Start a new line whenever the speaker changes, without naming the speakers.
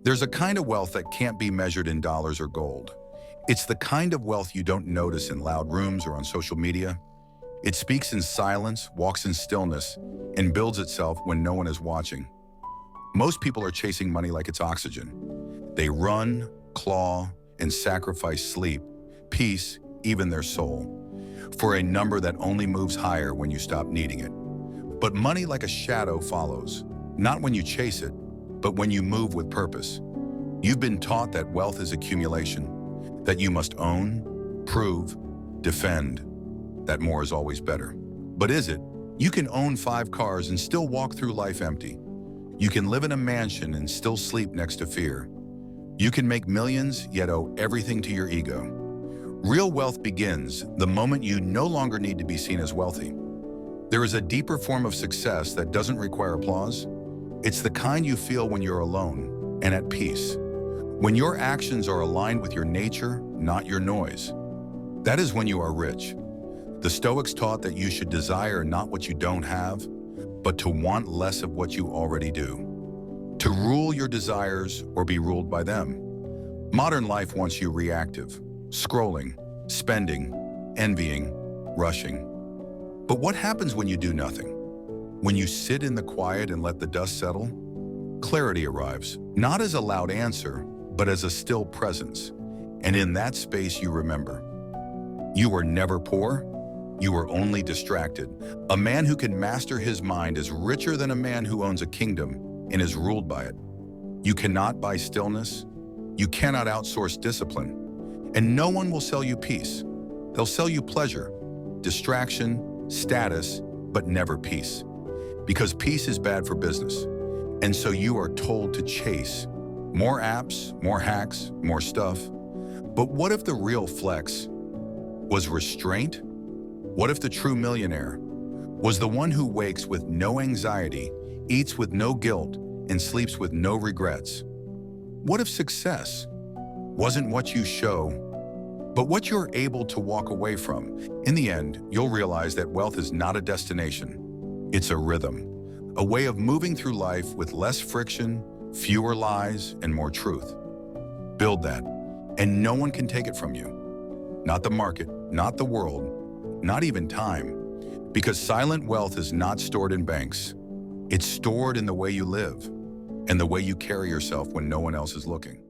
There's a kind of wealth that can't be measured in dollars or gold. It's the kind of wealth you don't notice in loud rooms or on social media. It speaks in silence, walks in stillness, and builds itself when no one is watching. Most people are chasing money like it's oxygen. They run, claw, and sacrifice sleep, peace, even their soul, for a number that only moves higher when you stop needing it. But money like a shadow follows, not when you chase it, but when you move with purpose. You've been taught that wealth is accumulation, that you must own, prove, defend, that more is always better. But is it? You can own 5 cars and still walk through life empty. You can live in a mansion and still sleep next to fear. You can make millions, yet owe everything to your ego. Real wealth begins the moment you no longer need to be seen as wealthy. There is a deeper form of success that doesn't require applause. It's the kind you feel when you're alone and at peace. When your actions are aligned with your nature, not your noise. That is when you are rich. The Stoics taught that you should desire not what you don't have, but to want less of what you already do. To rule your desires or be ruled by them. Modern life wants you reactive, scrolling, spending, envying, rushing. But what happens when you do nothing? When you sit in the quiet and let the dust settle? Clarity arrives, not as a loud answer, but as a still presence. And in that space you remember. You were never poor. You were only distracted. A man who can master his mind is richer than a man who owns a kingdom and is ruled by it. You cannot buy stillness. You cannot outsource discipline. And no one will sell you peace. They'll sell you pleasure, distraction, status, but never peace. Because peace is bad for business. And so you are told to chase. More apps, more hacks, more stuff. But what if the real flex was restraint? What if the true millionaire was the one who wakes with no anxiety, eats with no guilt, and sleeps with no regrets? What if success wasn't what you show, but what you're able to walk away from? In the end, you'll realize that wealth is not a destination. It's a rhythm, a way of moving through life with less friction, fewer lies, and more truth. Build that, and no one can take it from you. Not the market, not the world, not even time. Because silent wealth is not stored in banks. It's stored in the way you live and the way you carry yourself when no one else is looking.